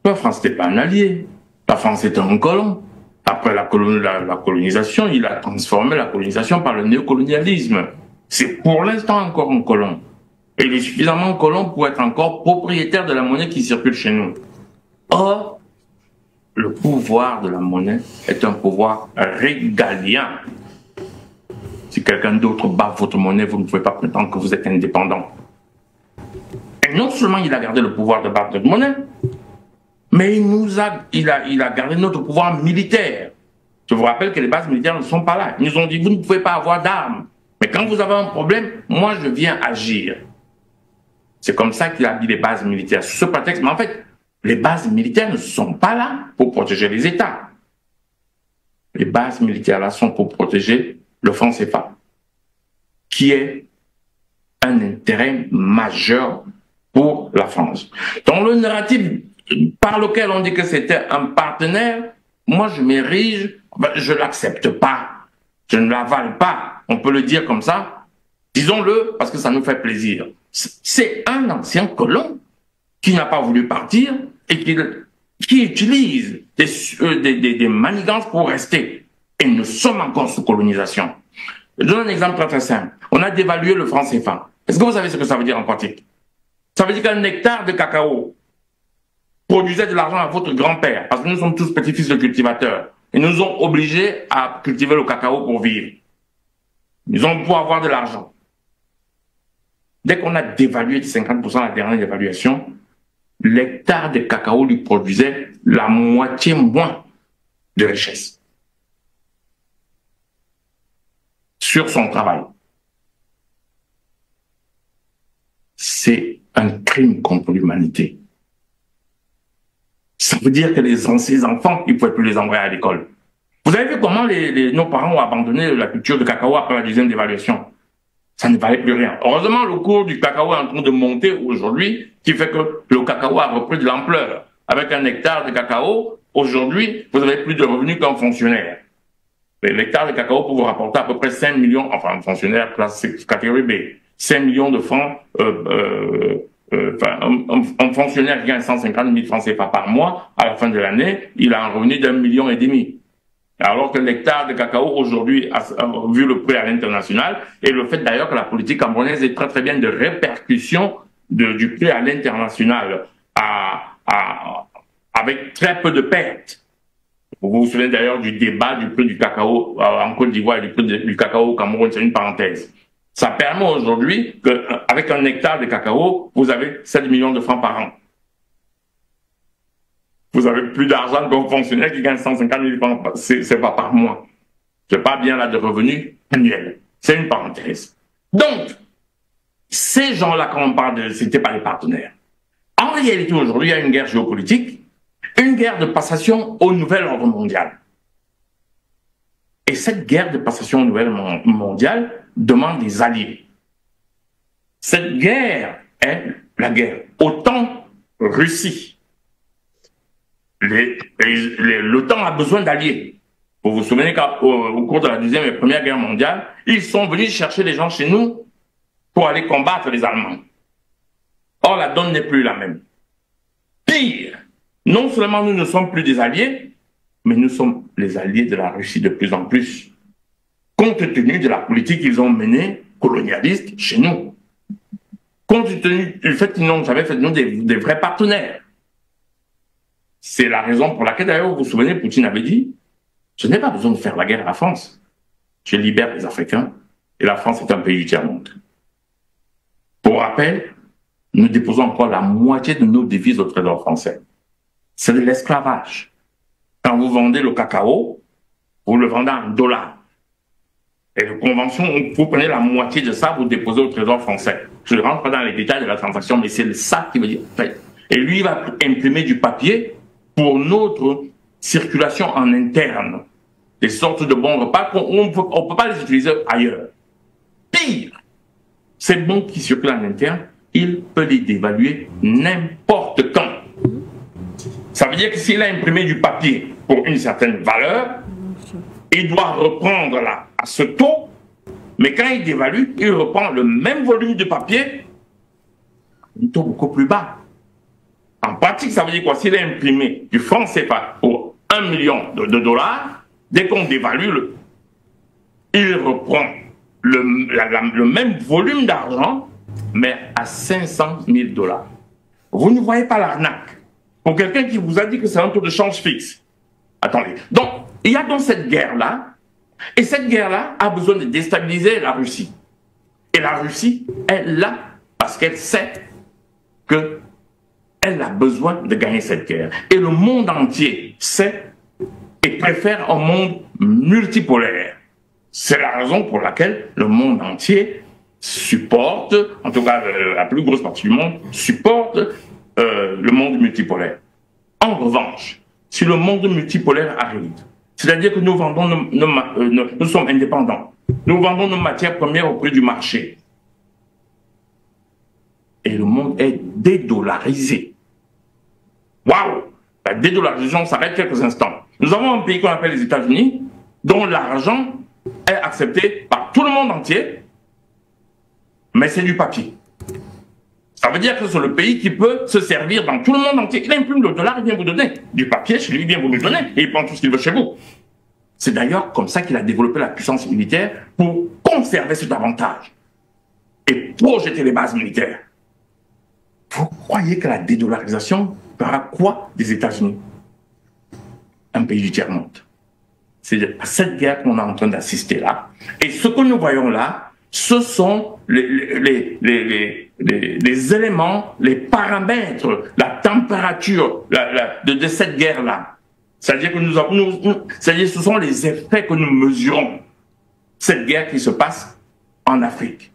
S3: La France n'était pas un allié. La France était un colon. Après la colonisation, il a transformé la colonisation par le néocolonialisme. C'est pour l'instant encore un colon. Et il est suffisamment colon pour être encore propriétaire de la monnaie qui circule chez nous. Or, le pouvoir de la monnaie est un pouvoir régalien. Si quelqu'un d'autre bat votre monnaie, vous ne pouvez pas prétendre que vous êtes indépendant. Et non seulement il a gardé le pouvoir de battre notre monnaie, mais il a gardé notre pouvoir militaire. Je vous rappelle que les bases militaires ne sont pas là. Ils nous ont dit, vous ne pouvez pas avoir d'armes. Mais quand vous avez un problème, moi je viens agir. C'est comme ça qu'il a dit les bases militaires. Sous ce prétexte, mais en fait, les bases militaires ne sont pas là pour protéger les États. Les bases militaires là sont pour protéger le franc CFA, qui est un intérêt majeur pour la France. Dans le narratif par lequel on dit que c'était un partenaire, moi je m'érige, je ne l'accepte pas, je ne l'avale pas, on peut le dire comme ça, disons-le parce que ça nous fait plaisir. C'est un ancien colon qui n'a pas voulu partir et qui utilise des manigances pour rester. Et nous sommes encore sous colonisation. Je donne un exemple très très simple. On a dévalué le franc CFA. Est-ce que vous savez ce que ça veut dire en pratique? Ça veut dire qu'un hectare de cacao produisait de l'argent à votre grand-père, parce que nous sommes tous petits-fils de cultivateurs. Ils nous ont obligés à cultiver le cacao pour vivre. Ils ont pu avoir de l'argent. Dès qu'on a dévalué de 50% la dernière dévaluation, l'hectare de cacao lui produisait la moitié moins de richesse sur son travail. C'est un crime contre l'humanité. Ça veut dire que ces enfants, ils ne pouvaient plus les envoyer à l'école. Vous avez vu comment nos parents ont abandonné la culture de cacao après la deuxième dévaluation? ça ne valait plus rien. Heureusement, le cours du cacao est en train de monter aujourd'hui, qui fait que le cacao a repris de l'ampleur. Avec un hectare de cacao, aujourd'hui, vous avez plus de revenus qu'un fonctionnaire. L'hectare de cacao peut vous rapporter à peu près 5 millions, enfin, un fonctionnaire classe catégorie B, 5 millions de francs, un fonctionnaire qui gagne 150 000 francs CFA par mois, à la fin de l'année, il a un revenu d'1,5 million. Alors que l'hectare de cacao aujourd'hui a vu le prix à l'international, et le fait d'ailleurs que la politique camerounaise est très très bien de répercussion du prix à l'international avec très peu de pertes. Vous vous souvenez d'ailleurs du débat du prix du cacao en Côte d'Ivoire et du prix du cacao au Cameroun, c'est une parenthèse. Ça permet aujourd'hui qu'avec un hectare de cacao, vous avez 7 millions de francs par an. Vous avez plus d'argent qu'un fonctionnaire qui gagne 150 000 francs, c'est pas par mois. C'est pas bien là de revenus annuels. C'est une parenthèse. Donc, ces gens-là, quand on parle de, c'était pas les partenaires. En réalité, aujourd'hui, il y a une guerre géopolitique, une guerre de passation au nouvel ordre mondial. Et cette guerre de passation au nouvel mondial demande des alliés. Cette guerre est la guerre OTAN-Russie. L'OTAN a besoin d'alliés. Vous vous souvenez qu'au cours de la Deuxième et Première Guerre mondiale, ils sont venus chercher des gens chez nous pour aller combattre les Allemands. Or, la donne n'est plus la même. Pire, non seulement nous ne sommes plus des alliés, mais nous sommes les alliés de la Russie de plus en plus, compte tenu de la politique qu'ils ont menée colonialiste chez nous. Compte tenu du fait qu'ils n'ont jamais fait de nous des vrais partenaires. C'est la raison pour laquelle, d'ailleurs, vous vous souvenez, Poutine avait dit « Je n'ai pas besoin de faire la guerre à la France. Je libère les Africains et la France est un pays du tiers-monde. » Pour rappel, nous déposons encore la moitié de nos devises au Trésor français. C'est de l'esclavage. Quand vous vendez le cacao, vous le vendez en dollars. Et la convention, vous prenez la moitié de ça, vous déposez au Trésor français. Je ne rentre pas dans les détails de la transaction, mais c'est ça qui veut dire. Et lui, il va imprimer du papier pour notre circulation en interne. Des sortes de bons repas qu'on ne peut pas les utiliser ailleurs. Pire, ces bons qui circulent en interne, il peut les dévaluer n'importe quand. Ça veut dire que s'il a imprimé du papier pour une certaine valeur, il doit reprendre là à ce taux, mais quand il dévalue, il reprend le même volume de papier à un taux beaucoup plus bas. En pratique, ça veut dire quoi? S'il a imprimé du franc CFA pour 1 million de dollars, dès qu'on dévalue, il reprend le même volume d'argent, mais à 500 000 dollars. Vous ne voyez pas l'arnaque. Pour quelqu'un qui vous a dit que c'est un taux de change fixe. Attendez. Donc, il y a donc cette guerre-là, et cette guerre-là a besoin de déstabiliser la Russie. Et la Russie est là parce qu'elle sait qu'elle a besoin de gagner cette guerre. Et le monde entier sait et préfère un monde multipolaire. C'est la raison pour laquelle le monde entier supporte, en tout cas la plus grosse partie du monde, supporte le monde multipolaire. En revanche, si le monde multipolaire arrive, c'est-à-dire que nous vendons nous sommes indépendants, nous vendons nos matières premières au prix du marché, et le monde est dédollarisé. Waouh! La dédollarisation s'arrête quelques instants. Nous avons un pays qu'on appelle les États-Unis, dont l'argent est accepté par tout le monde entier, mais c'est du papier. Ça veut dire que c'est le pays qui peut se servir dans tout le monde entier. Il imprime le dollar, il vient vous donner du papier, chez lui, il vient vous le donner, et il prend tout ce qu'il veut chez vous. C'est d'ailleurs comme ça qu'il a développé la puissance militaire pour conserver cet avantage et projeter les bases militaires. Vous croyez que la dédollarisation fera quoi des États-Unis? Un pays du tiers-monde. C'est à cette guerre qu'on est en train d'assister là. Et ce que nous voyons là, ce sont les éléments, les paramètres, la température de cette guerre-là. C'est-à-dire que c'est-à-dire ce sont les effets que nous mesurons. Cette guerre qui se passe en Afrique.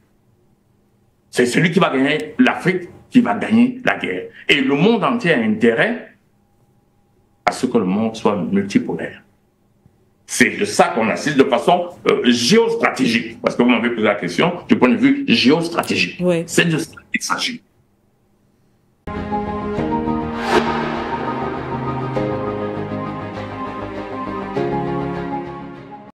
S3: C'est celui qui va gagner l'Afrique qui va gagner la guerre. Et le monde entier a intérêt à ce que le monde soit multipolaire. C'est de ça qu'on assiste de façon géostratégique. Parce que vous m'avez posé la question du point de vue géostratégique.
S1: Ouais.
S3: C'est de ça qu'il s'agit.